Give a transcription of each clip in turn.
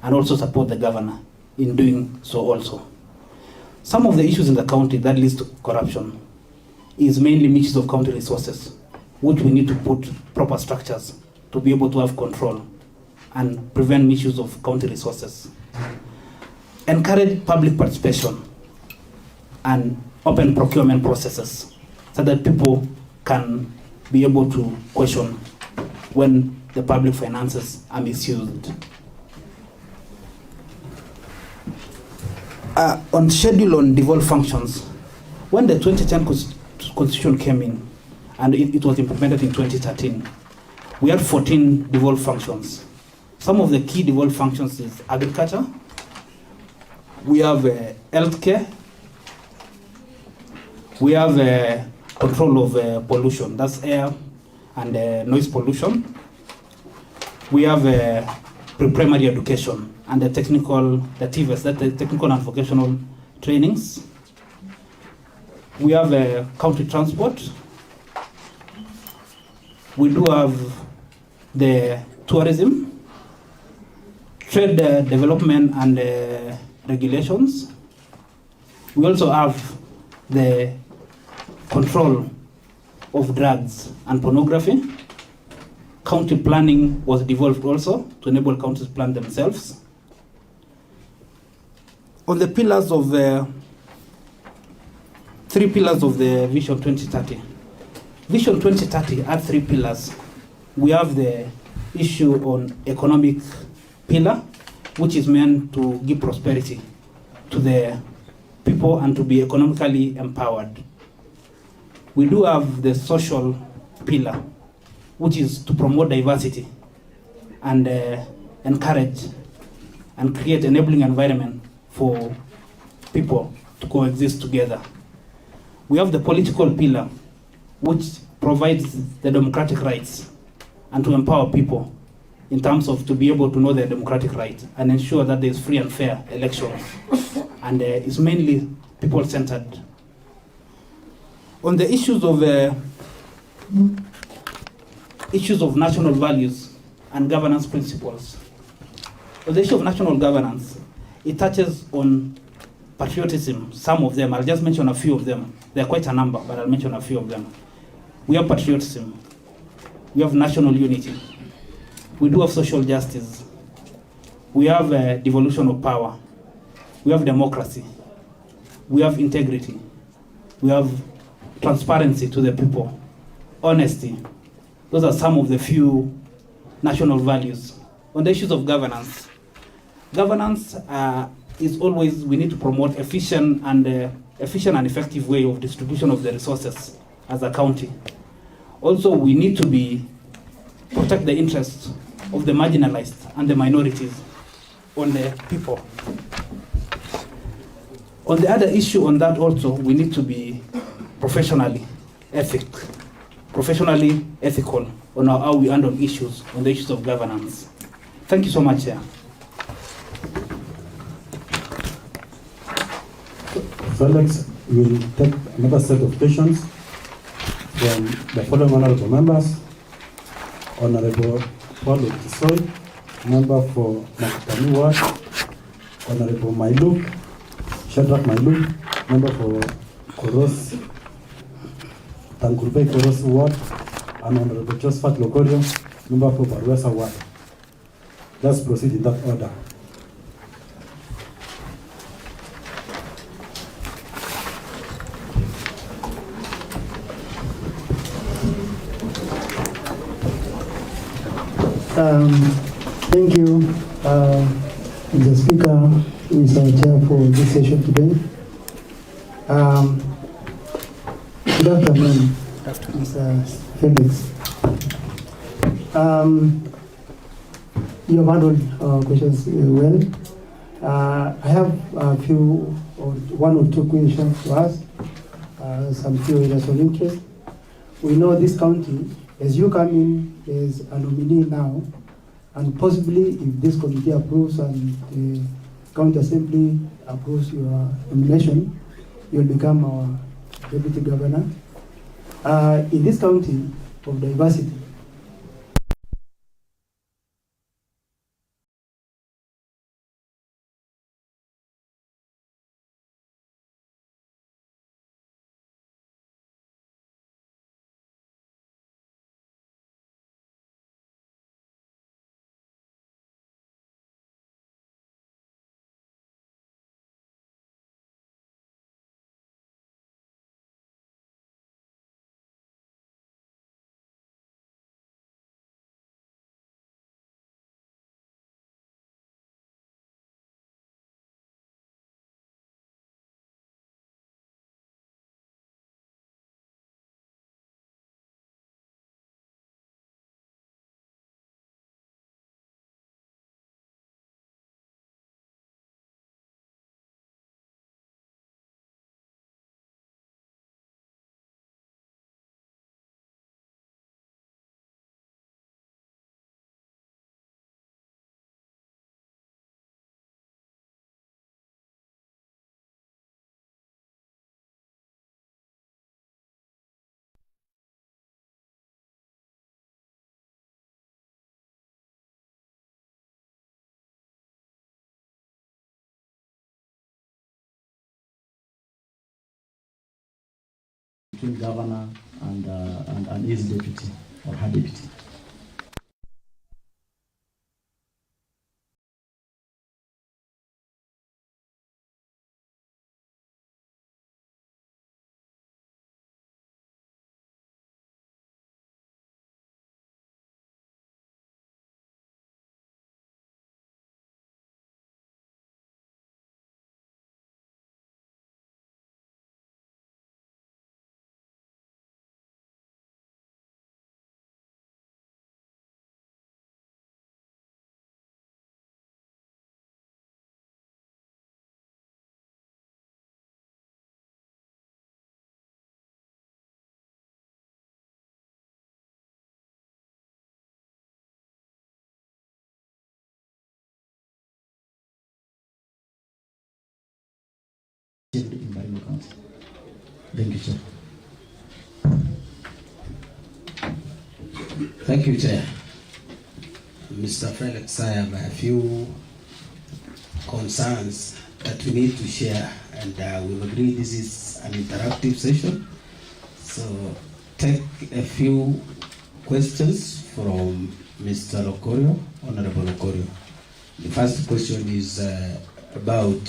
and also support the governor in doing so also. Some of the issues in the county that leads to corruption is mainly misuse of county resources, which we need to put proper structures to be able to have control and prevent misuse of county resources. Encourage public participation and open procurement processes so that people can be able to question when the public finances are misused. On schedule on devolved functions, when the 2010 constitution came in and it was implemented in 2013, we had 14 devolved functions. Some of the key devolved functions is agriculture, we have healthcare, we have control of pollution, that's air and noise pollution. We have pre-primary education and the TVES, that's the technical and vocational trainings. We have county transport. We do have the tourism, trade development and regulations. We also have the control of drugs and pornography. County planning was devolved also to enable counties to plan themselves. On the pillars of the 3 pillars of the Vision 2030. Vision 2030 had 3 pillars. We have the issue on economic pillar, which is meant to give prosperity to the people and to be economically empowered. We do have the social pillar, which is to promote diversity and encourage and create enabling environment for people to coexist together. We have the political pillar, which provides the democratic rights and to empower people in terms of to be able to know their democratic rights and ensure that there is free and fair elections. And it's mainly people-centered. On the issues of national values and governance principles. On the issue of national governance, it touches on patriotism, some of them. I'll just mention a few of them. There are quite a number, but I'll mention a few of them. We have patriotism. We have national unity. We do have social justice. We have devolution of power. We have democracy. We have integrity. We have transparency to the people. Honesty. Those are some of the few national values. On the issues of governance, governance is always, we need to promote efficient and effective way of distribution of the resources as a county. Also, we need to protect the interests of the marginalized and the minorities on the people. On the other issue on that also, we need to be professionally ethical on how we handle issues on the issues of governance. Thank you so much, Chair. Felix, we will take another set of questions from the following honorable members. Honorable Paul Kisoi, member for Nakuru Ward. Honorable Mailuk, Shadrach Mailuk, member for Koros, Tankurbe Koros Ward, and Honorable Josephat Lokorio, member for Barwesa Ward. Let's proceed in that order. Thank you, Mr. Speaker, Mr. Chair, for this session today. Good afternoon, Mr. Felix. You have handled questions well. I have a few, one or two questions to ask, some few areas of interest. We know this county, as you come in as a nominee now, and possibly if this committee approves and the county assembly approves your nomination, you'll become our deputy governor. In this county of diversity, between governor and his deputy or her deputy. In Baringo County. Thank you, Chair. Thank you, Chair. Mr. Felix, I have a few concerns that we need to share, and we've agreed this is an interactive session. So take a few questions from Mr. Okorio, Honorable Okorio. The first question is about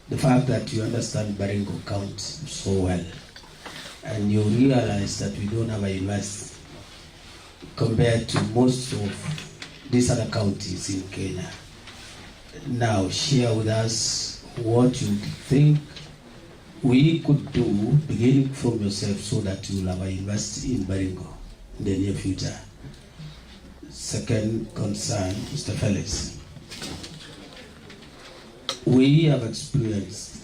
the fact that you understand Baringo County so well, and you realize that we don't have a university compared to most of these other counties in Kenya. Now, share with us what you think we could do, beginning from yourself, so that you will have a university in Baringo in the near future. Second concern, Mr. Felix. We have experienced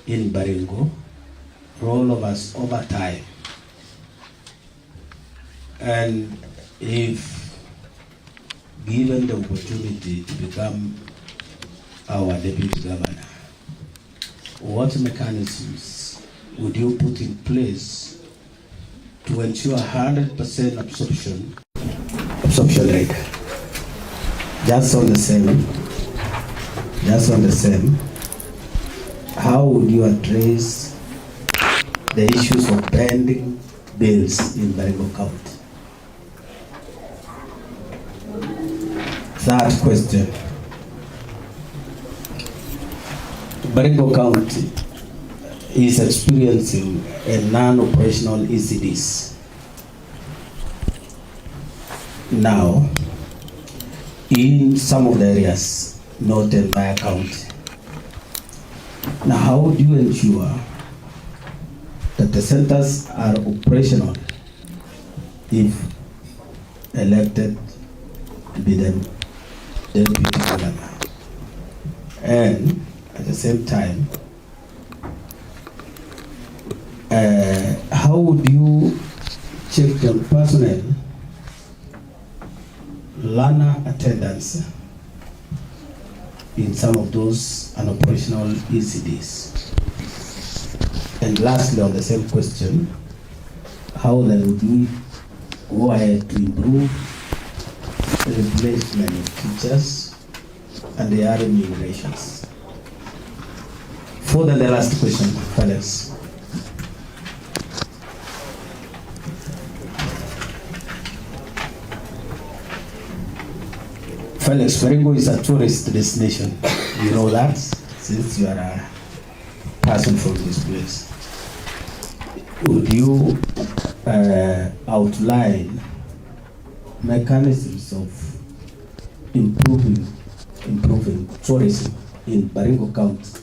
in Baringo rollovers over time, and if given the opportunity to become our deputy governor, what mechanisms would you put in place to ensure 100% absorption rate? Just on the same, how would you address the issues of pending bills in Baringo County? Third question. Baringo County is experiencing a non-operational ECDs. Now, in some of the areas, not in my county. Now, how would you ensure that the centers are operational if elected to be the deputy governor? And at the same time, how would you check the personnel, learner attendance in some of those unoperational ECDs? And lastly, on the same question, how then would we go ahead to improve the replacement of teachers and their remunerations? Further, the last question, Felix. Felix, Baringo is a tourist destination. You know that, since you are a person from this place. Would you outline mechanisms of improving tourism in Baringo County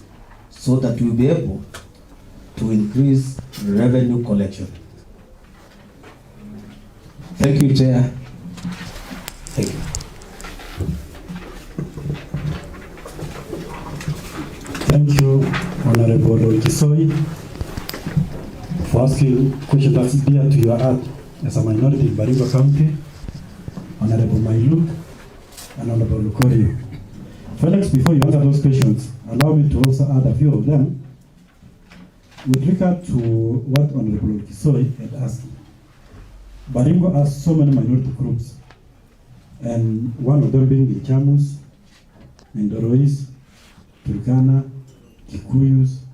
so that we'll be able to increase revenue collection? Thank you, Chair. Thank you. Thank you, Honorable Kisoi, for asking questions that's dear to your heart as a minority in Baringo County, Honorable Maiyo and Honorable Okorio. Felix, before you answer those questions, allow me to also add a few of them with regard to what Honorable Kisoi had asked. Baringo has so many minority groups, and one of them being the Chamus, Mindorois, Turkana, Kikuyus,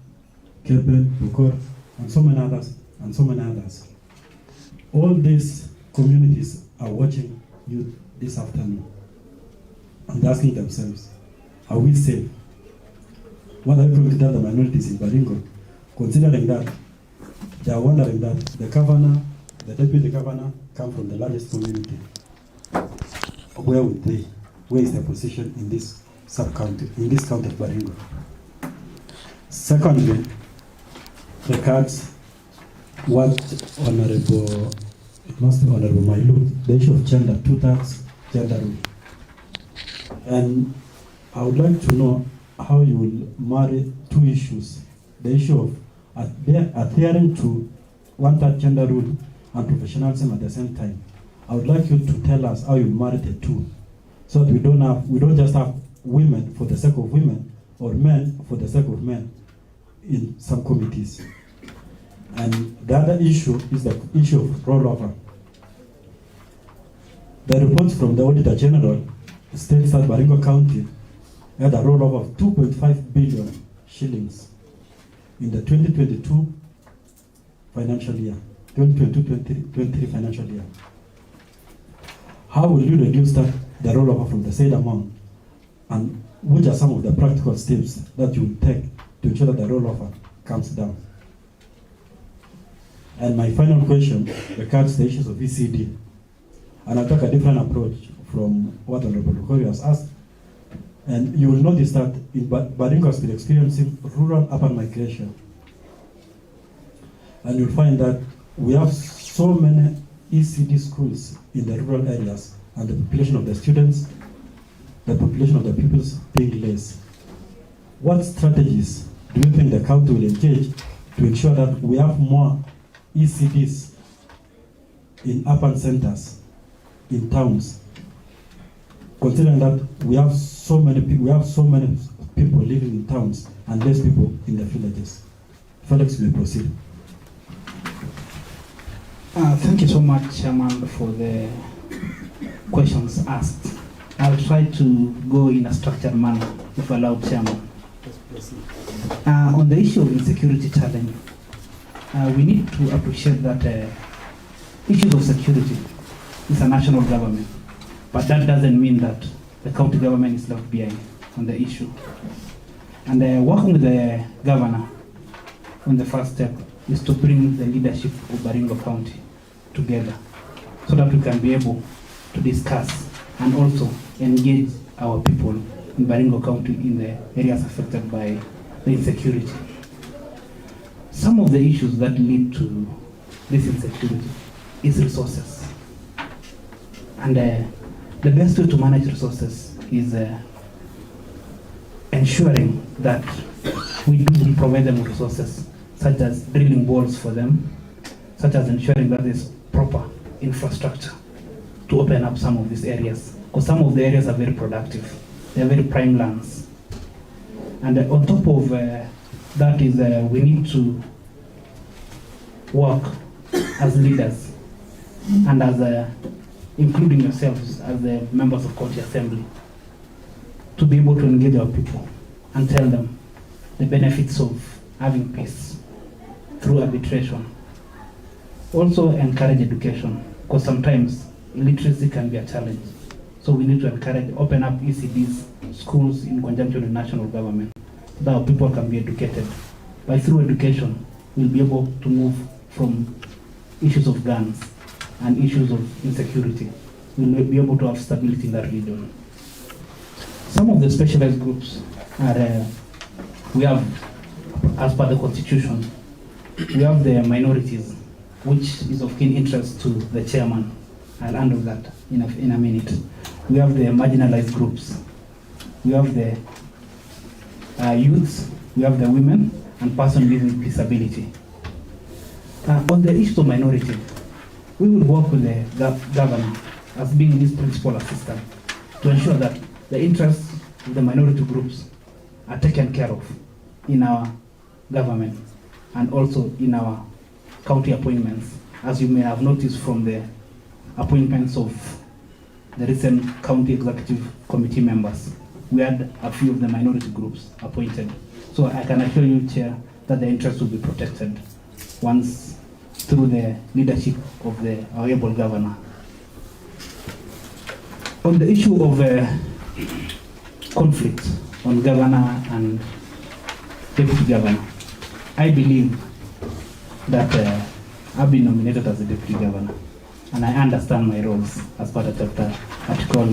Keben, Pokot, and so many others and so many others. All these communities are watching you this afternoon and asking themselves, are we safe? What are we going to tell the minorities in Baringo? Considering that they are wondering that the governor, the deputy governor, come from the largest community. Where would they? Where is their position in this sub-county, in this county of Baringo? Secondly, regards what Honorable Maiyo, the issue of gender, 2/3 gender rule. And I would like to know how you will marry two issues. The issue of adhering to 1/3 gender rule and professionalism at the same time. I would like you to tell us how you marry the two, so that we don't just have women for the sake of women or men for the sake of men in some committees. And the other issue is the issue of rollover. The reports from the Auditor General states that Baringo County had a rollover of 2.5 billion shillings in the 2022 financial year, 2022-23 financial year. How will you reduce the rollover from the said amount, and which are some of the practical steps that you will take to ensure that the rollover comes down? And my final question regards the issues of ECD. And I'll take a different approach from what Honorable Ruto has asked. And you will notice that in Baringo has been experiencing rural-urban migration. And you'll find that we have so many ECD schools in the rural areas, and the population of the students, the population of the pupils being less. What strategies do you think the county will engage to ensure that we have more ECDs in urban centers, in towns, considering that we have so many people living in towns and less people in the villages? Felix, will proceed. Thank you so much, Chairman, for the questions asked. I'll try to go in a structured manner, if allowed, Chairman. On the issue of insecurity challenge, we need to appreciate that issues of security is a national government, but that doesn't mean that the county government is left behind on the issue. And working with the governor on the first step is to bring the leadership of Baringo County together so that we can be able to discuss and also engage our people in Baringo County in the areas affected by the insecurity. Some of the issues that lead to this insecurity is resources. And the best way to manage resources is ensuring that we do provide them with resources, such as drilling balls for them, such as ensuring that there's proper infrastructure to open up some of these areas, because some of the areas are very productive. They're very prime lands. And on top of that is we need to work as leaders and as including yourselves as the members of county assembly to be able to engage our people and tell them the benefits of having peace through arbitration. Also encourage education, because sometimes illiteracy can be a challenge. So we need to encourage, open up ECDs, schools in conjunction with national government, so that our people can be educated. By through education, we'll be able to move from issues of guns and issues of insecurity. We'll be able to have stability in that region. Some of the specialized groups are, we have, as per the constitution, we have the minorities, which is of keen interest to the chairman. I'll handle that in a minute. We have the marginalized groups. We have the youths, we have the women, and persons living with disability. On the issue of minority, we will work with the governor as being his principal assistant to ensure that the interests of the minority groups are taken care of in our government and also in our county appointments, as you may have noticed from the appointments of the recent county executive committee members. We had a few of the minority groups appointed. So I can assure you, Chair, that the interests will be protected once through the leadership of our able governor. On the issue of conflict on governor and deputy governor, I believe that I've been nominated as a deputy governor, and I understand my roles as part of Article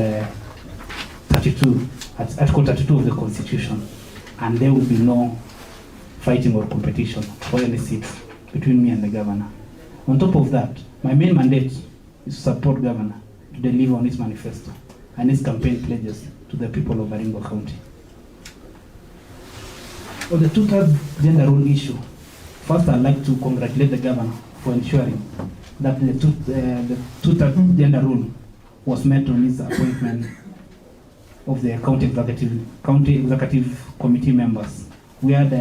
32 of the Constitution, and there will be no fighting or competition for any seat between me and the governor. On top of that, my main mandate is to support governor to deliver on his manifesto and his campaign pledges to the people of Baringo County. On the two-thirds gender rule issue, first I'd like to congratulate the governor for ensuring that the two-thirds gender rule was met on his appointment of the county executive committee members. We had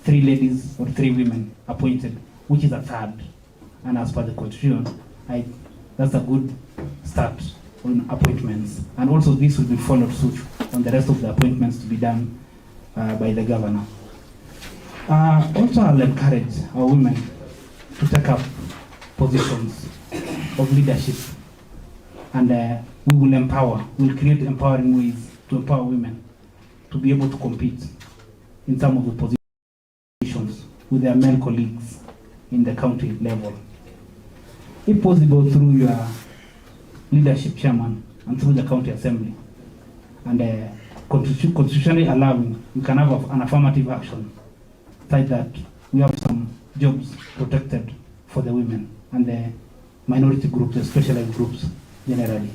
3 ladies or 3 women appointed, which is a third. And as per the constitution, that's a good start on appointments. And also this will be followed suit on the rest of the appointments to be done by the governor. Also, I'll encourage our women to take up positions of leadership, and we will create empowering ways to empower women to be able to compete in some of the positions with their male colleagues in the county level. If possible, through your leadership chairman and through the county assembly, and constitutionally allowing, we can have an affirmative action like that we have some jobs protected for the women and the minority groups, the specialized groups generally.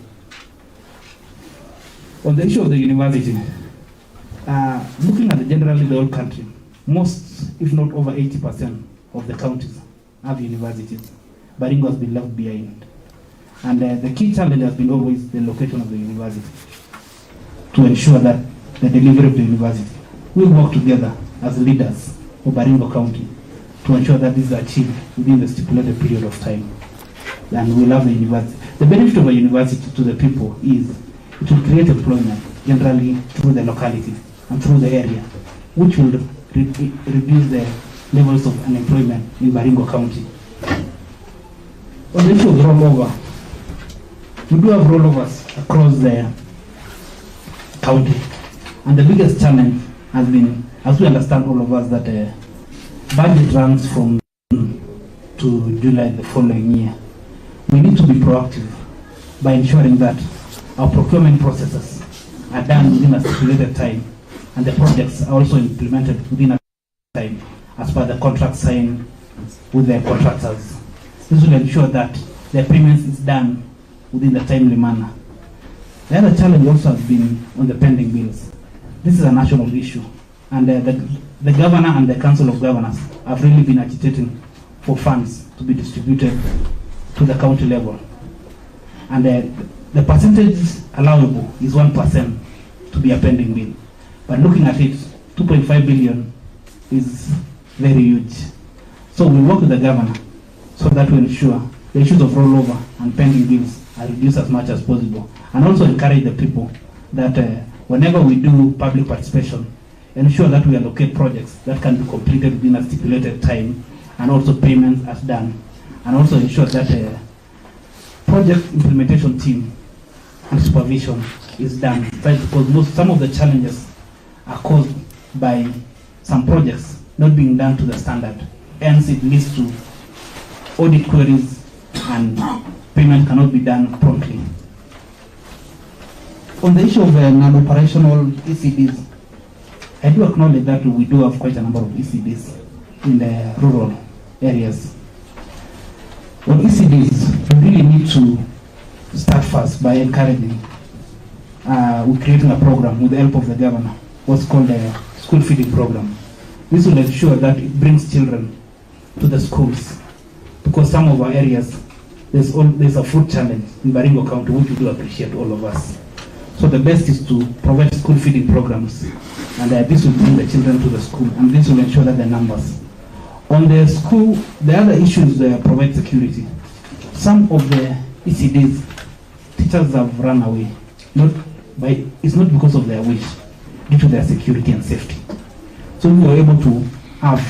On the issue of the university, looking at generally the whole country, most, if not over 80% of the counties have universities. Baringo has been left behind. And the key challenge has been always the location of the university to ensure that the delivery of the university will work together as leaders of Baringo County to ensure that this is achieved within the stipulated period of time. And we'll have the university. The benefit of a university to the people is it will create employment generally through the locality and through the area, which will reduce the levels of unemployment in Baringo County. On the issue of rollover, we do have rollovers across the county, and the biggest challenge has been, as we understand all of us, that budget runs from June to July the following year. We need to be proactive by ensuring that our procurement processes are done within a stipulated time, and the projects are also implemented within a time as per the contract signed with the contractors. This will ensure that the payments is done within the timely manner. The other challenge also has been on the pending bills. This is a national issue, and the governor and the council of governors have really been agitating for funds to be distributed to the county level. And the percentage allowable is 1% to be a pending bill. But looking at it, 2.5 billion is very huge. So we work with the governor so that we ensure the issues of rollover and pending bills are reduced as much as possible. And also encourage the people that whenever we do public participation, ensure that we allocate projects that can be completed within a stipulated time, and also payments as done. And also ensure that project implementation team and supervision is done. Right? Because some of the challenges are caused by some projects not being done to the standard. Hence it leads to audit queries and payment cannot be done promptly. On the issue of non-operational ECDs, I do acknowledge that we do have quite a number of ECDs in the rural areas. On ECDs, we really need to start first by encouraging, we're creating a program with the help of the governor, what's called a school feeding program. This will ensure that it brings children to the schools, because some of our areas, there's a food challenge in Baringo County, which we do appreciate, all of us. So the best is to provide school feeding programs, and this will bring the children to the school, and this will ensure that the numbers. On the school, the other issues provide security. Some of the ECDs, teachers have run away. It's not because of their wish, due to their security and safety. So we were able to have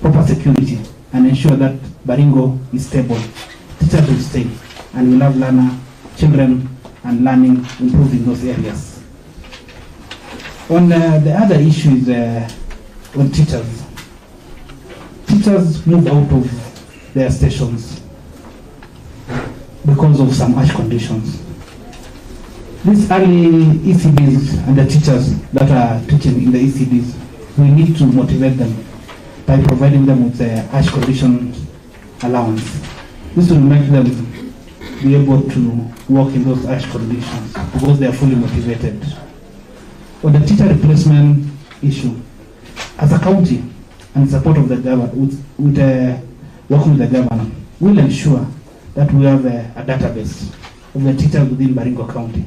proper security and ensure that Baringo is stable. Teachers will stay, and we'll have children and learning improved in those areas. On the other issue is on teachers. Teachers move out of their stations because of some harsh conditions. These early ECDs and the teachers that are teaching in the ECDs, we need to motivate them by providing them with a harsh conditions allowance. This will make them be able to work in those harsh conditions because they are fully motivated. On the teacher replacement issue, as a county and support of the government, working with the governor, we'll ensure that we have a database of the teachers within Baringo County.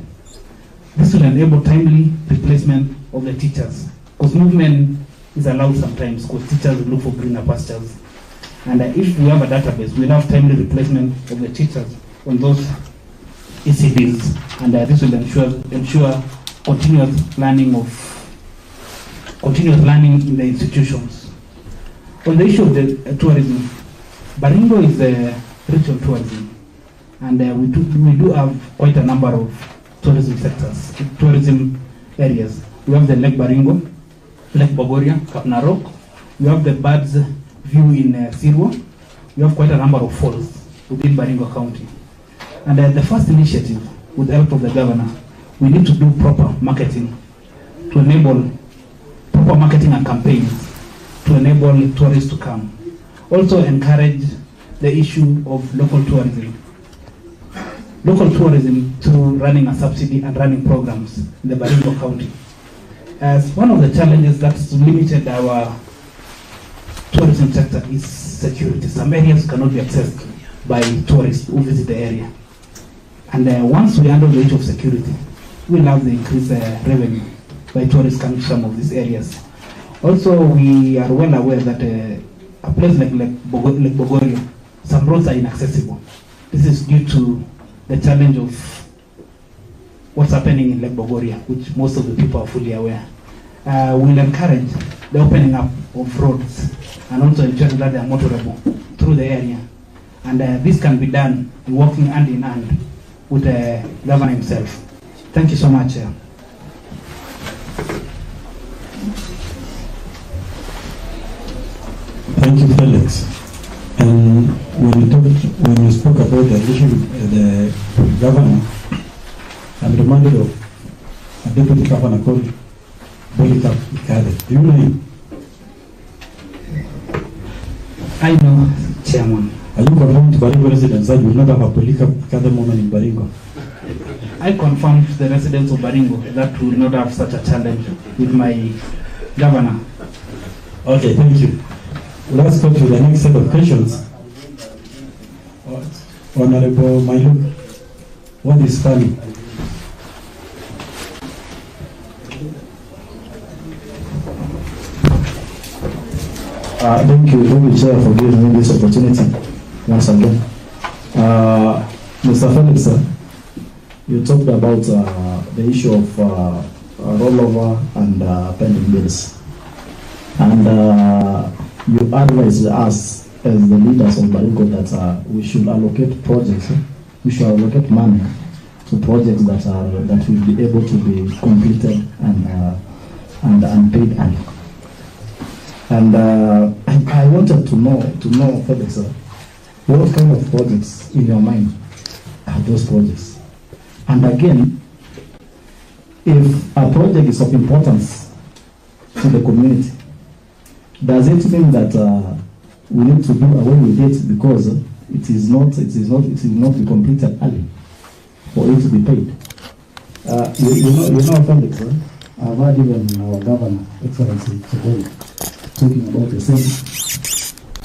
This will enable timely replacement of the teachers, because movement is allowed sometimes, because teachers look for greener pastures. And if we have a database, we'll have timely replacement of the teachers on those ECDs, and this will ensure continuous learning in the institutions. On the issue of the tourism, Baringo is rich on tourism, and we do have quite a number of tourism sectors, tourism areas. We have the Lake Baringo, Lake Bogoria, Cap Narok. We have the birds view in Sirwa. We have quite a number of falls within Baringo County. And the first initiative, with the help of the governor, we need to do proper marketing to enable proper marketing and campaigns to enable tourists to come. Also encourage the issue of local tourism. Local tourism through running a subsidy and running programs in the Baringo County. As one of the challenges that's limited our tourism sector is security. Some areas cannot be accessed by tourists who visit the area. And once we handle the issue of security, we'll have the increased revenue by tourists coming to some of these areas. Also, we are well aware that a place like Bogoria, some roads are inaccessible. This is due to the challenge of what's happening in Lake Bogoria, which most of the people are fully aware. We'll encourage the opening up of roads and also ensure that they are motorable through the area. And this can be done working hand in hand with the governor himself. Thank you so much. Thank you, Felix. And when you spoke about the issue with the governor, I'm reminded of a deputy governor called Bolika Ikade. Do you know him? I know, Chairman. Are you confirmed to Baringo residents that you will not have a Bolika Ikade moment in Baringo? I confirmed to the residents of Baringo that we will not have such a challenge with my governor. Okay, thank you. Let's go to the next set of questions. Honorable Maiyo, what is funny? Thank you, Chair, for giving me this opportunity once again. Mr. Felix, you talked about the issue of rollover and pending bills. And you advised us as the leaders of Baringo that we should allocate projects, we should allocate money to projects that will be able to be completed and paid early. And I wanted to know, Felix, what kind of projects in your mind are those projects? And again, if a project is of importance to the community, does it mean that we need to do away with it because it will not be completed early for it to be paid? You know, Felix, I've heard even our governor, Excellency today, talking about the same,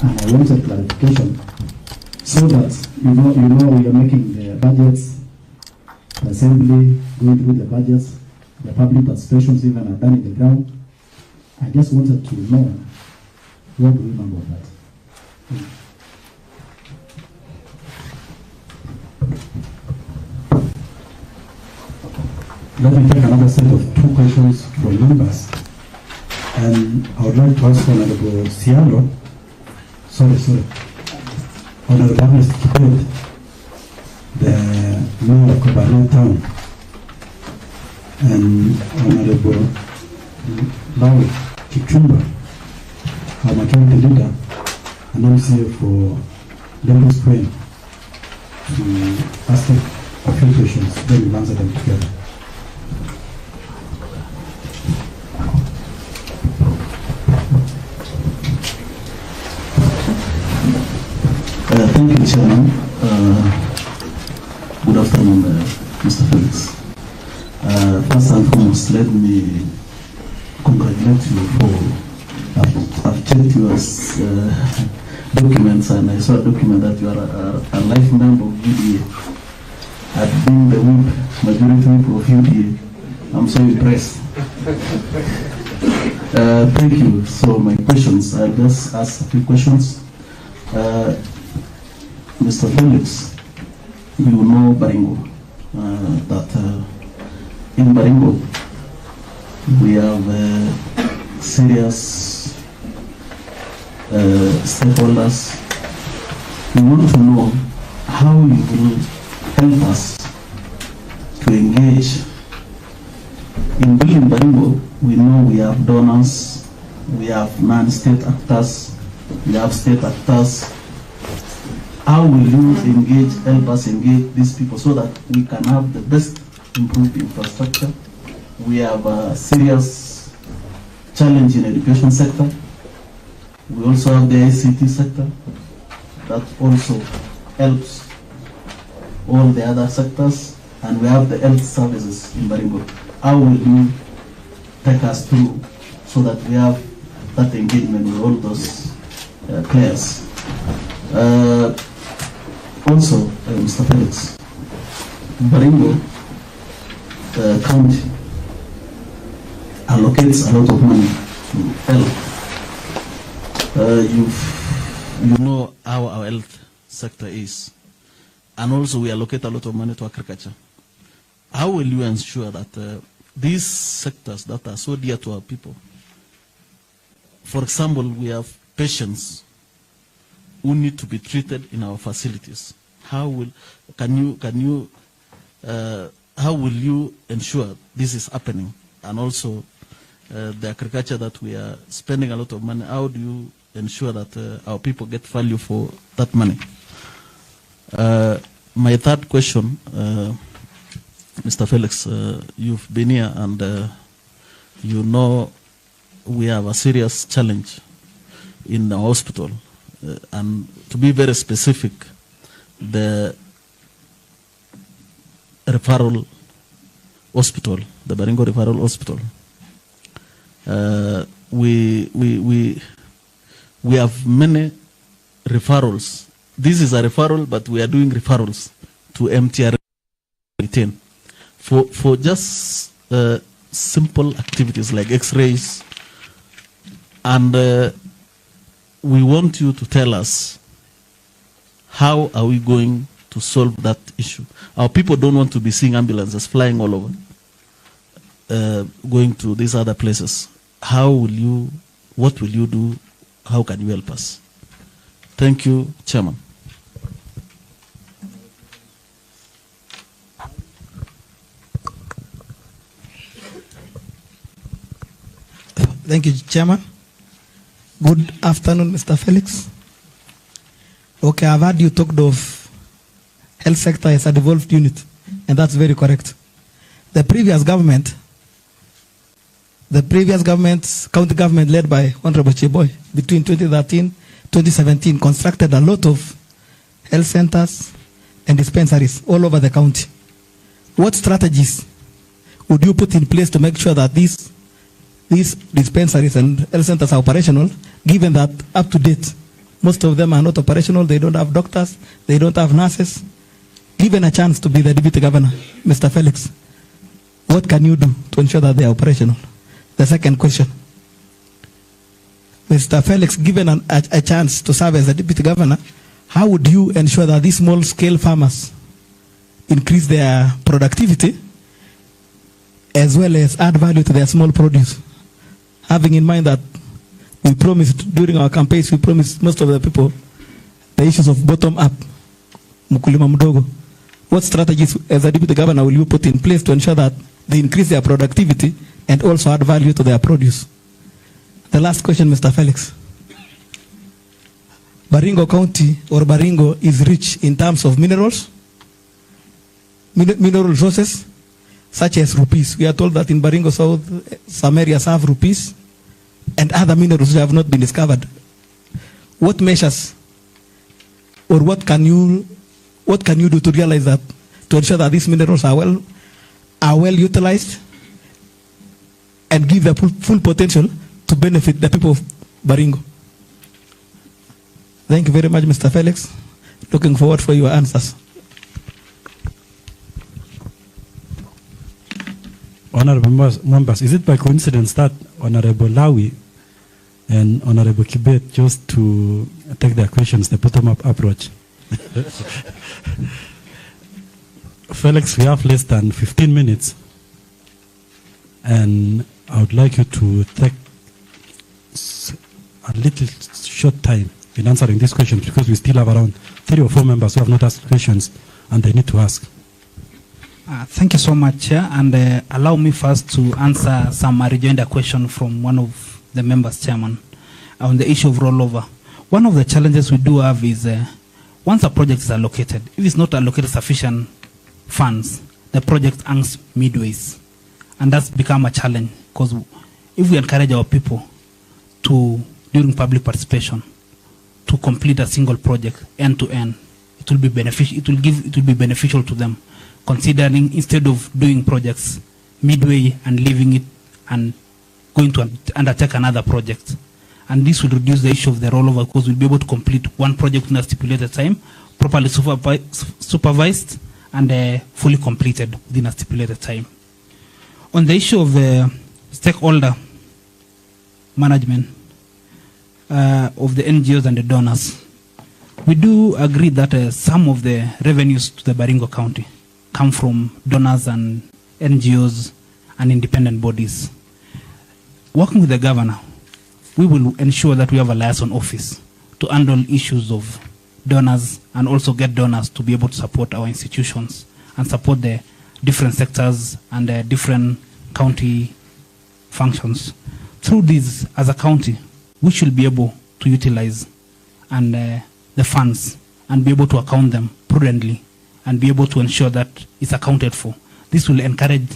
and I wanted clarification so that you know we are making the budgets, the assembly, going through the budgets, the public participations even are done in the ground. I just wanted to know what do you know about that. Let me take another set of two questions from members. And I would like to ask Honorable Sialo. Sorry. Honorable Felix Kiplagat, the mayor of Kabarnet town, and Honorable Lawi Kichumba, our majority leader, and I'm here for Lembu Spring to ask a few questions, then we'll answer them together. Thank you, Chairman. Good afternoon, Mr. Felix. First and foremost, let me congratulate you for, I've checked your documents, and I saw a document that you are a life member of UDA. I've been the majority whip of UDA. I'm so impressed. Thank you. So my questions, I'll just ask a few questions. Mr. Felix, you know Baringo, that in Baringo we have serious stakeholders. We want to know how you will help us to engage in building Baringo. We know we have donors, we have non-state actors, we have state actors. How will you help us engage these people so that we can have the best improved infrastructure? We have a serious challenge in education sector. We also have the ICT sector that also helps all the other sectors, and we have the health services in Baringo. How will you take us through so that we have that engagement with all those players? Also, Mr. Felix, Baringo county allocates a lot of money to health. You know how our health sector is, and also we allocate a lot of money to agriculture. How will you ensure that these sectors that are so dear to our people, for example, we have patients who need to be treated in our facilities. How will you ensure this is happening? And also the agriculture that we are spending a lot of money, how do you ensure that our people get value for that money? My third question, Mr. Felix, you've been here and you know we have a serious challenge in the hospital. And to be very specific, the referral hospital, the Baringo referral hospital, we have many referrals. This is a referral, but we are doing referrals to MTR retain for just simple activities like X-rays, and we want you to tell us how are we going to solve that issue. Our people don't want to be seeing ambulances flying all over, going to these other places. What will you do? How can you help us? Thank you, Chairman. Thank you, Chairman. Good afternoon, Mr. Felix. Okay, I've heard you talked of health sector as a devolved unit, and that's very correct. The previous government, county government led by Honorable Cheboy, between 2013 2017, constructed a lot of health centers and dispensaries all over the county. What strategies would you put in place to make sure that these dispensaries and health centers are operational, given that up to date, most of them are not operational, they don't have doctors, they don't have nurses? Given a chance to be the deputy governor, Mr. Felix, what can you do to ensure that they are operational? The second question, Mr. Felix, given a chance to serve as a deputy governor, how would you ensure that these small-scale farmers increase their productivity as well as add value to their small produce? Having in mind that we promised during our campaigns, we promised most of the people the issues of bottom-up, mkulima mdogo. What strategies as a deputy governor will you put in place to ensure that they increase their productivity and also add value to their produce? The last question, Mr. Felix. Baringo County or Baringo is rich in terms of minerals, mineral resources, such as rupees. We are told that in Baringo South, some areas have rupees and other minerals that have not been discovered. What measures or what can you do to realize that, to ensure that these minerals are well utilized and give the full potential to benefit the people of Baringo? Thank you very much, Mr. Felix. Looking forward for your answers. Honorable members, is it by coincidence that Honorable Lawi and Honorable Kibet chose to take their questions the bottom-up approach? Felix, we have less than 15 minutes, and I would like you to take a little short time in answering these questions, because we still have around 3 or 4 members who have not asked questions and they need to ask. Thank you so much, Chair, and allow me first to answer some rejoinder question from one of the members, Chairman, on the issue of rollover. One of the challenges we do have is once a project is allocated, if it's not allocated sufficient funds, the project hangs midways, and that's become a challenge, because if we encourage our people to, during public participation, to complete a single project end to end, it will be beneficial. It will be beneficial to them, considering instead of doing projects midway and leaving it and going to undertake another project. And this will reduce the issue of the rollover, because we'll be able to complete one project in a stipulated time, properly supervised and fully completed within a stipulated time. On the issue of stakeholder management of the NGOs and the donors, we do agree that some of the revenues to the Baringo County come from donors and NGOs and independent bodies. Working with the governor, we will ensure that we have a liaison office to handle issues of donors and also get donors to be able to support our institutions and support the different sectors and the different county functions. Through this, as a county, we should be able to utilize and the funds and be able to account them prudently and be able to ensure that it's accounted for. This will encourage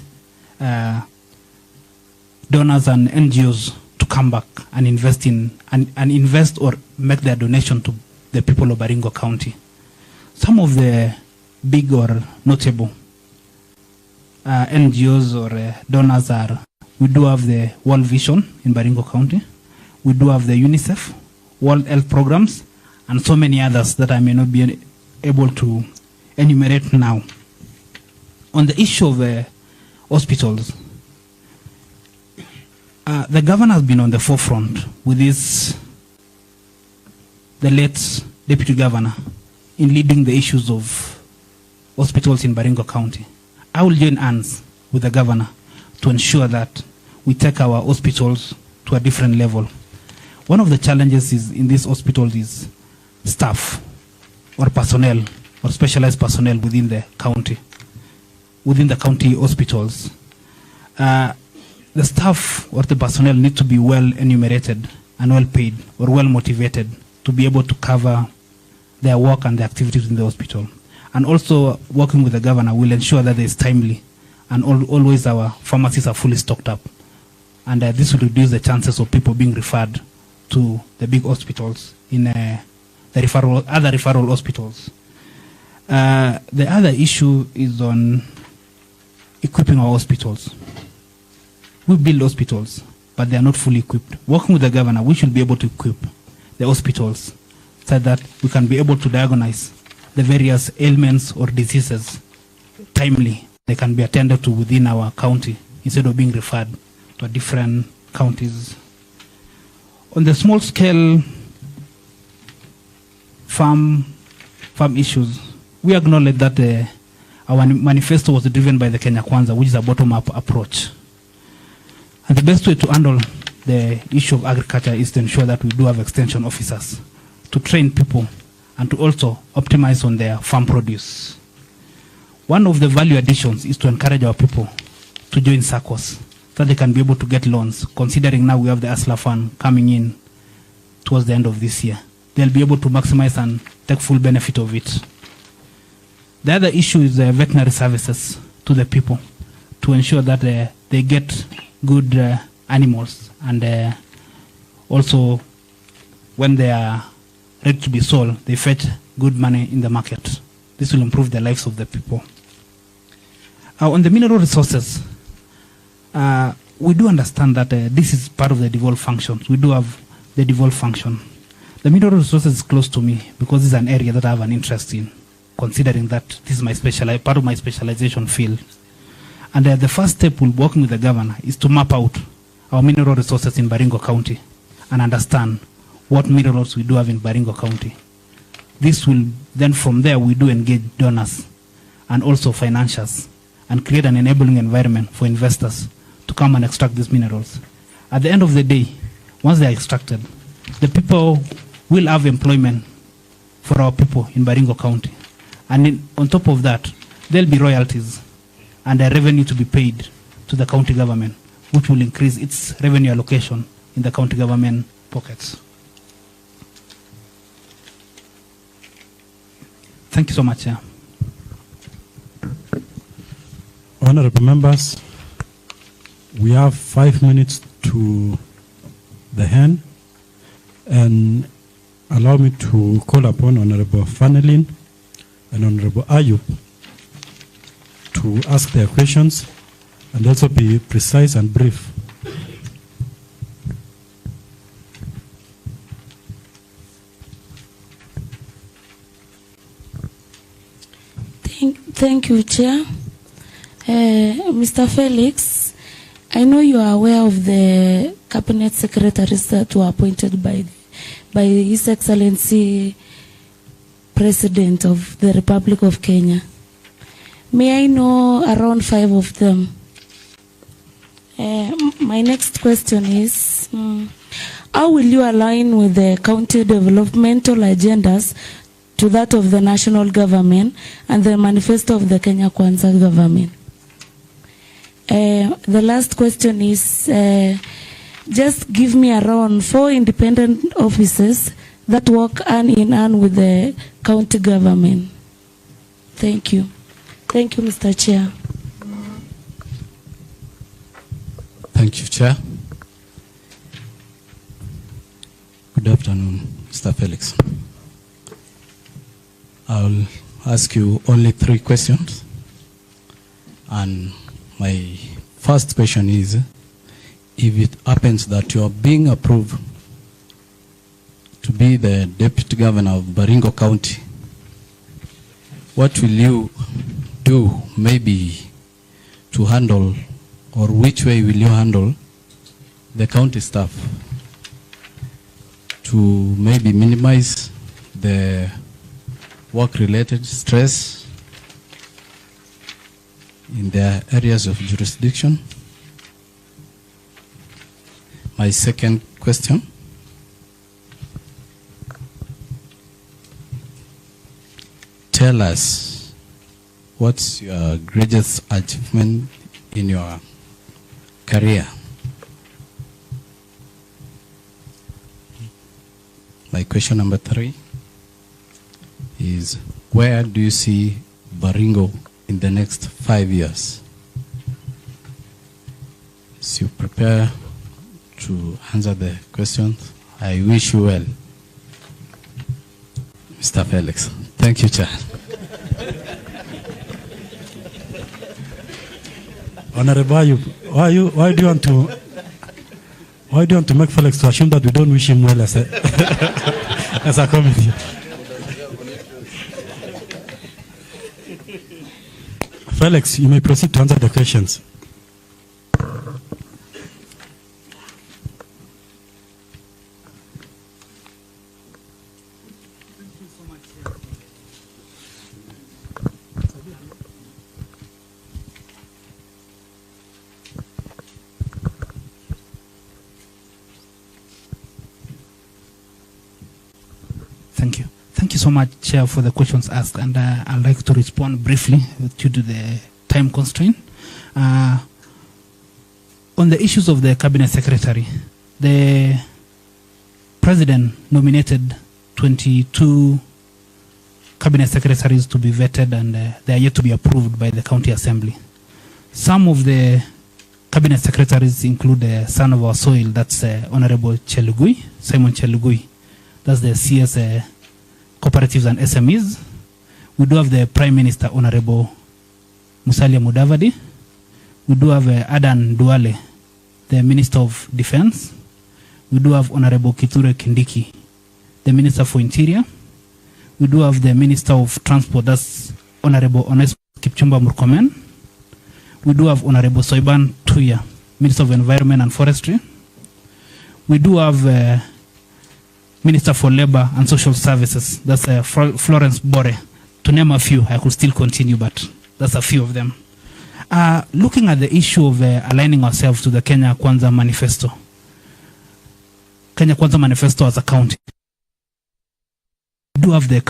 donors and NGOs to come back and invest in and invest or make their donation to the people of Baringo County. Some of the big or notable NGOs or donors are, we do have the World Vision in Baringo County, we do have the UNICEF, World Health Programs, and so many others that I may not be able to enumerate now. On the issue of hospitals, the governor has been on the forefront with the late deputy governor in leading the issues of hospitals in Baringo County. I will join hands with the governor to ensure that we take our hospitals to a different level. One of the challenges in these hospitals is staff or personnel or specialized personnel within the county hospitals. The staff or the personnel need to be well enumerated and well paid or well motivated to be able to cover their work and their activities in the hospital. And also working with the governor will ensure that there is timely and always our pharmacies are fully stocked up. And this will reduce the chances of people being referred to the big hospitals in other referral hospitals. The other issue is on equipping our hospitals. We build hospitals, but they are not fully equipped. Working with the governor, we should be able to equip the hospitals so that we can be able to diagnose the various ailments or diseases timely. They can be attended to within our county instead of being referred to different counties. On the small scale farm issues, we acknowledge that our manifesto was driven by the Kenya Kwanza, which is a bottom-up approach. And the best way to handle the issue of agriculture is to ensure that we do have extension officers to train people and to also optimize on their farm produce. One of the value additions is to encourage our people to join SACCOs so they can be able to get loans, considering now we have the ASLA fund coming in towards the end of this year. They'll be able to maximize and take full benefit of it. The other issue is veterinary services to the people to ensure that they get good animals, and also when they are ready to be sold, they fetch good money in the market. This will improve the lives of the people. On the mineral resources, we do understand that this is part of the devolved functions. We do have the devolved function. The mineral resources is close to me because it's an area that I have an interest in, considering that this is my part of my specialization field. And the first step we'll be working with the governor is to map out our mineral resources in Baringo County and understand what minerals we do have in Baringo County. This will then, from there, we do engage donors and also financiers and create an enabling environment for investors to come and extract these minerals. At the end of the day, once they are extracted, the people will have employment for our people in Baringo County. And on top of that, there'll be royalties and a revenue to be paid to the county government, which will increase its revenue allocation in the county government pockets. Thank you so much. Honorable members, we have 5 minutes to the hand, and allow me to call upon Honorable Fanelin and Honorable Ayub to ask their questions and also be precise and brief. Thank you, Chair. Mr. Felix, I know you are aware of the cabinet secretaries that were appointed by His Excellency President of the Republic of Kenya. May I know around 5 of them? My next question is, how will you align with the county developmental agendas to that of the national government and the manifesto of the Kenya Kwanza government? The last question is, just give me around 4 independent offices that work hand in hand with the county government. Thank you. Thank you, Mr. Chair. Thank you, Chair. Good afternoon, Mr. Felix. I'll ask you only 3 questions. And my first question is, if it happens that you are being approved to be the Deputy Governor of Baringo County, what will you do maybe to handle, or which way will you handle the county staff to maybe minimize the work-related stress in their areas of jurisdiction? My second question, tell us what's your greatest achievement in your career? My question number 3 is, where do you see Baringo in the next 5 years? As you prepare to answer the questions, I wish you well, Mr. Felix. Thank you, Chair. Honorable Ayub, why do you want to make Felix to assume that we don't wish him well as a as a committee? Felix, you may proceed to answer the questions. Thank you so much, Chair, for the questions asked, and I'd like to respond briefly due to the time constraint. On the issues of the Cabinet Secretary, the President nominated 22 Cabinet Secretaries to be vetted, and they are yet to be approved by the County Assembly. Some of the Cabinet Secretaries include the son of our soil, that's Honorable Chelugui, Simon Chelugui. That's the CS Cooperatives and SMEs. We do have the Prime Minister, Honorable Musalia Mudavadi. We do have Adan Duale, the Minister of Defense. We do have Honorable Kithure Kindiki, the Minister for Interior. We do have the Minister of Transport, that's Honorable Onesmo Kipchumba Murkomen. We do have Honorable Soiban Tuya, Minister of Environment and Forestry. We do have Minister for Labor and Social Services, that's Florence Bore. To name a few, I could still continue, but that's a few of them. Looking at the issue of aligning ourselves to the Kenya Kwanza Manifesto. Kenya Kwanza Manifesto as a county. We do have the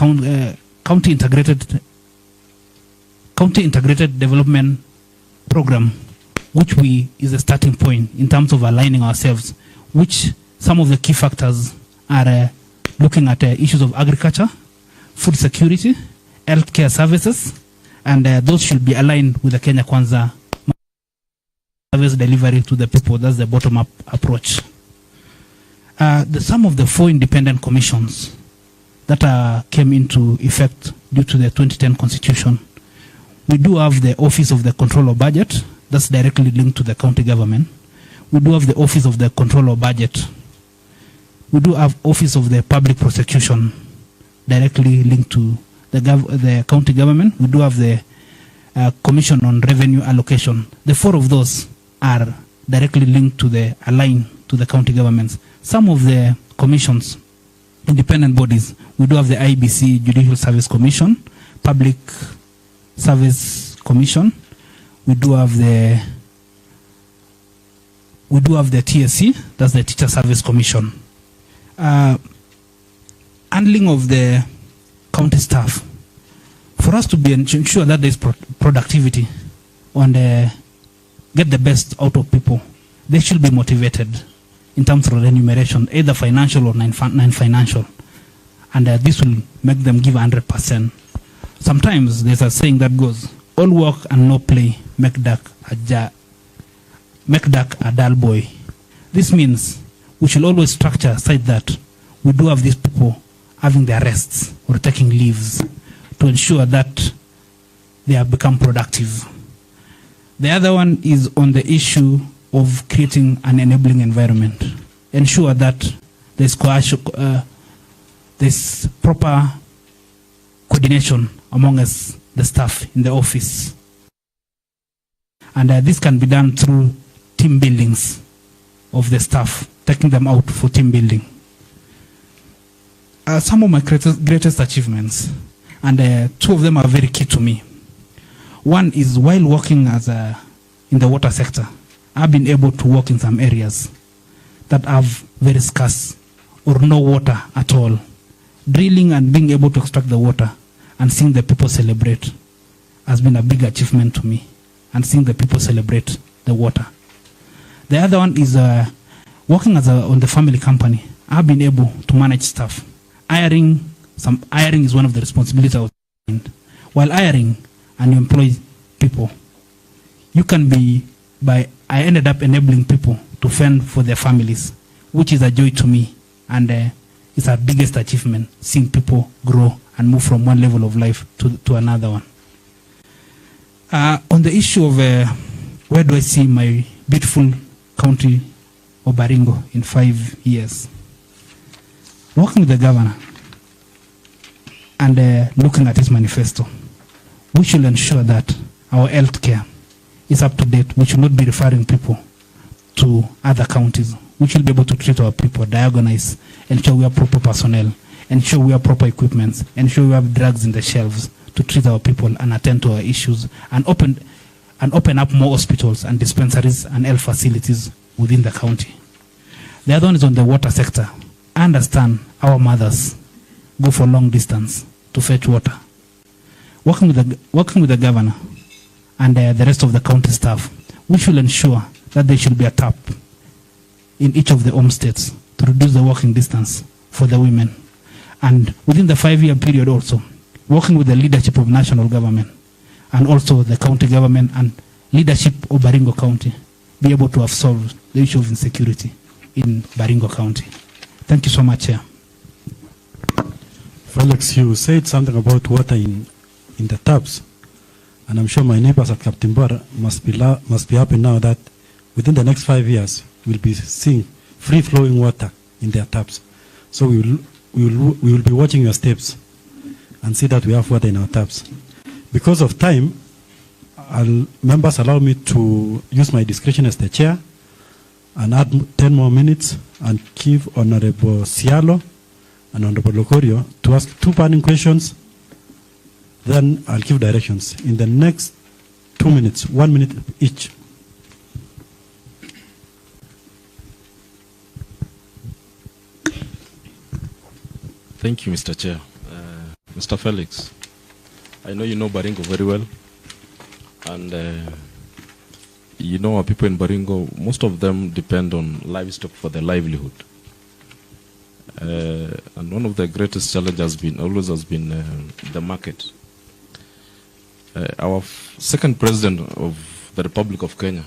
county integrated development program, which is a starting point in terms of aligning ourselves, which some of the key factors are looking at issues of agriculture, food security, healthcare services, and those should be aligned with the Kenya Kwanza service delivery to the people. That's the bottom-up approach. Some of the 4 independent commissions that came into effect due to the 2010 Constitution. We do have the Office of the Controller of Budget, that's directly linked to the county government. We do have the Office of the Controller of Budget. We do have Office of the Public Prosecution, directly linked to the county government. We do have the Commission on Revenue Allocation. The 4 of those are directly linked to aligned to the county governments. Some of the commissions, independent bodies, we do have the IBC, Judicial Service Commission, Public Service Commission. We do have the TSC, that's the Teacher Service Commission. Handling of the county staff, for us to ensure that there is productivity and get the best out of people, they should be motivated in terms of remuneration, either financial or non-financial, and this will make them give 100%. Sometimes there's a saying that goes, all work and no play make Dak a dull boy. This means we should always structure such that we do have these people having their rests or taking leaves to ensure that they have become productive. The other one is on the issue of creating an enabling environment. Ensure that there's proper coordination among us, the staff in the office. And this can be done through team buildings of the staff, taking them out for team building. Some of my greatest achievements, and 2 of them are very key to me. One is while working in the water sector, I've been able to work in some areas that have very scarce or no water at all. Drilling and being able to extract the water and seeing the people celebrate has been a big achievement to me, and seeing the people celebrate the water. The other one is working on the family company. I've been able to manage staff. Hiring is one of the responsibilities I was doing. While hiring and you employ people, I ended up enabling people to fend for their families, which is a joy to me, and it's our biggest achievement, seeing people grow and move from one level of life to another one. On the issue of where do I see my beautiful county of Baringo in 5 years, working with the governor and looking at his manifesto, we should ensure that our health care is up to date. We should not be referring people to other counties. We should be able to treat our people, diagnose, ensure we have proper personnel, ensure we have proper equipment, ensure we have drugs in the shelves to treat our people and attend to our issues, and open up more hospitals and dispensaries and health facilities within the county. The other one is on the water sector. I understand our mothers go for long distance to fetch water. Working with the governor and the rest of the county staff, we should ensure that there should be a tap in each of the homesteads to reduce the walking distance for the women. And within the 5-year period also, working with the leadership of national government and also the county government and leadership of Baringo County, be able to have solved the issue of insecurity in Baringo County. Thank you so much, Chair. Felix, you said something about water in the taps, and I'm sure my neighbors at Captain Bora must be happy now that within the next 5 years we'll be seeing free-flowing water in their taps. So we will be watching your steps and see that we have water in our taps. Because of time, members allow me to use my discretion as the chair and add 10 more minutes and give Honorable Sialo and Honorable Lokorio to ask 2 burning questions. Then I'll give directions. In the next 2 minutes, 1 minute each. Thank you, Mr. Chair. Mr. Felix, I know you know Baringo very well. And you know our people in Baringo, most of them depend on livestock for their livelihood. And one of the greatest challenges has been the market. Our second president of the Republic of Kenya,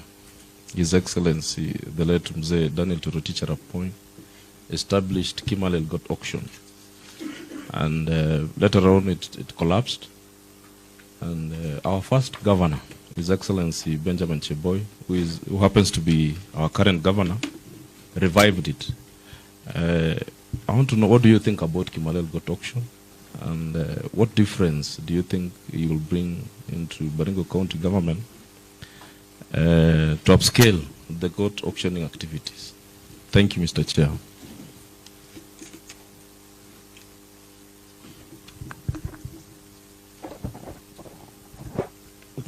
His Excellency, the late Mzee Daniel Toroitich Arap Moi, established Kimalel Got Auction. And later on it collapsed. And our first governor, His Excellency Benjamin Cheboy, who happens to be our current governor, revived it. I want to know, what do you think about Kimalel Got Auction? And what difference do you think you will bring into Baringo County government to upscale the goat auctioning activities? Thank you, Mr. Chair.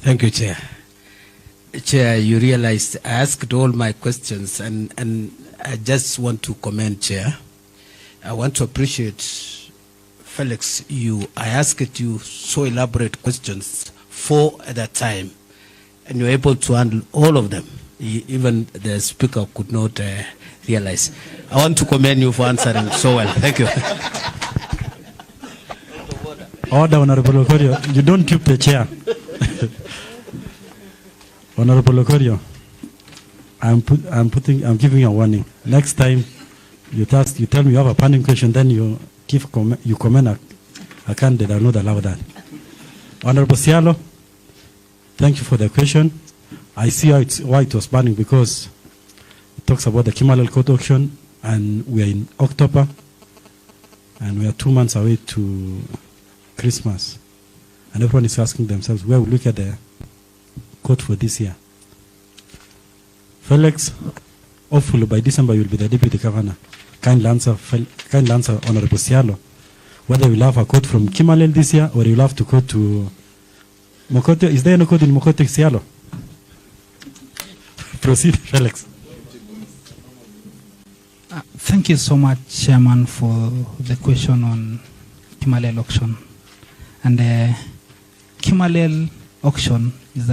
Thank you, Chair. Chair, you realized I asked all my questions, and I just want to comment, Chair. I want to appreciate, Felix, I asked you so elaborate questions, 4 at a time, and you're able to handle all of them. Even the speaker could not realize. I want to commend you for answering so well. Thank you. Order, Honorable Lokorio. You don't keep the chair. Honorable Lokorio, I'm giving you a warning. Next time you tell me you have a burning question, then you comment a candidate. I will not allow that. Honorable Sialo, thank you for the question. I see why it was burning, because it talks about the Kimalel Court auction, and we are in October, and we are 2 months away to Christmas, and everyone is asking themselves, where will we get the court for this year? Felix, hopefully by December you will be the deputy governor. Kind answer, Honorable Sialo, whether you'll have a court from Kimalel this year, or you'll have to go to Mokote. Is there no court in Mokote, Sialo? Proceed, Felix. Thank you so much, Chairman, for the question on Kimalel auction. And Kimalel auction is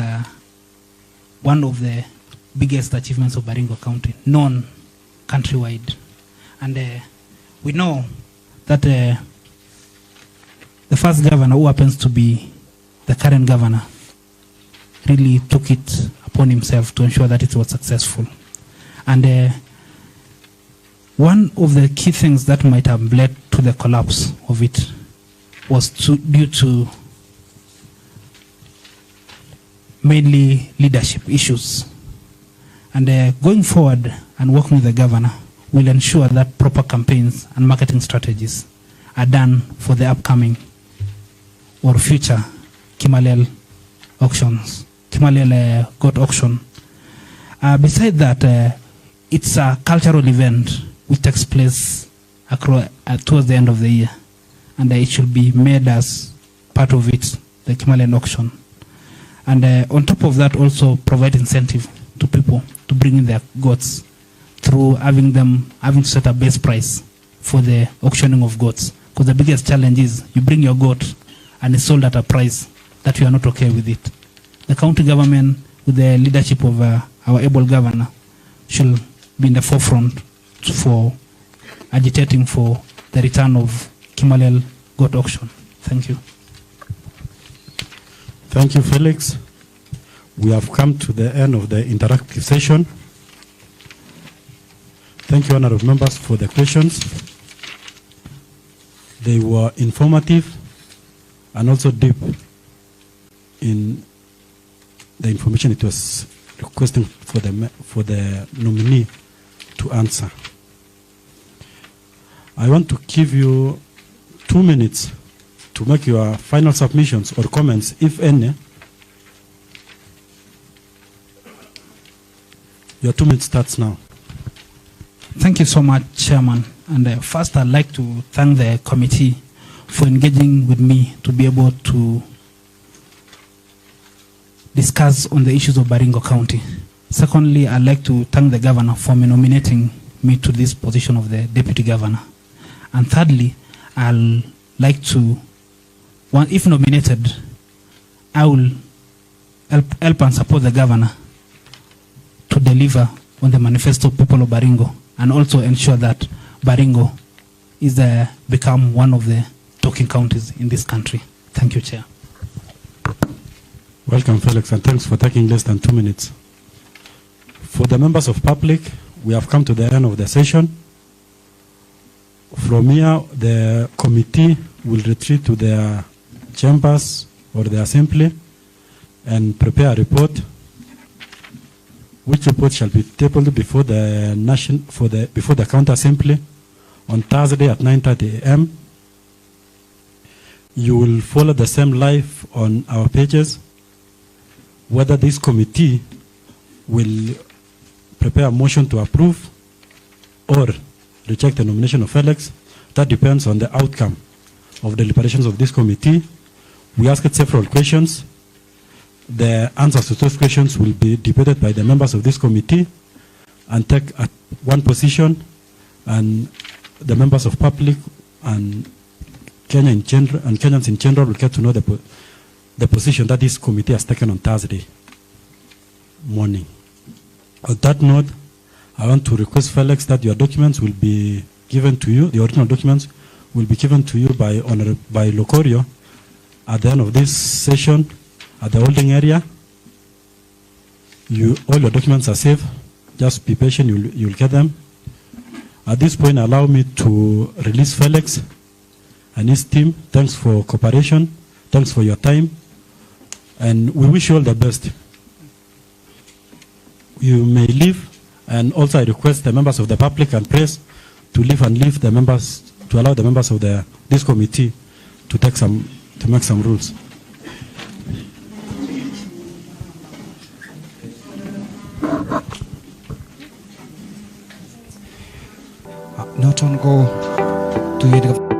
one of the biggest achievements of Baringo County, known countrywide. And we know that the first governor, who happens to be the current governor, really took it upon himself to ensure that it was successful. And one of the key things that might have led to the collapse of it was due to mainly leadership issues. And going forward and working with the governor, we'll ensure that proper campaigns and marketing strategies are done for the upcoming or future Kimalel auctions, Kimalel Goat auction. Besides that, it's a cultural event which takes place towards the end of the year, and it should be made as part of it, the Kimalel auction. And on top of that, also provide incentive to people to bring in their goats through having to set a base price for the auctioning of goats. Because the biggest challenge is you bring your goat and it's sold at a price that you are not okay with it. The county government, with the leadership of our able governor, should be in the forefront for agitating for the return of Kimalel goat auction. Thank you. Thank you, Felix. We have come to the end of the interactive session. Thank you, honorable members, for the questions. They were informative and also deep in the information it was requesting for the nominee to answer. I want to give you 2 minutes to make your final submissions or comments, if any. Your 2 minutes starts now. Thank you so much, Chairman. And first, I'd like to thank the committee for engaging with me to be able to discuss on the issues of Baringo County. Secondly, I'd like to thank the governor for nominating me to this position of the deputy governor. And thirdly, I'd like to, if nominated, I will help and support the governor to deliver on the manifesto of people of Baringo, and also ensure that Baringo is become one of the talking counties in this country. Thank you, Chair. Welcome, Felix, and thanks for taking less than 2 minutes. For the members of public, we have come to the end of the session. From here, the committee will retreat to their chambers or the assembly and prepare a report, which report shall be tabled before the county assembly on Thursday at 9:30 a.m. You will follow the same live on our pages. Whether this committee will prepare a motion to approve or reject the nomination of Felix, that depends on the outcome of the deliberations of this committee. We asked several questions. The answers to those questions will be debated by the members of this committee and take one position, and the members of public and Kenya in general, and Kenyans in general will get to know the position that this committee has taken on Thursday morning. On that note, I want to request, Felix, that your documents will be given to you, the original documents will be given to you by Locorio at the end of this session at the holding area. All your documents are safe. Just be patient, you'll get them. At this point, allow me to release Felix and his team. Thanks for cooperation. Thanks for your time. And we wish you all the best. You may leave. And also I request the members of the public and press to leave the members, to allow the members of this committee to make some rules. Not on go to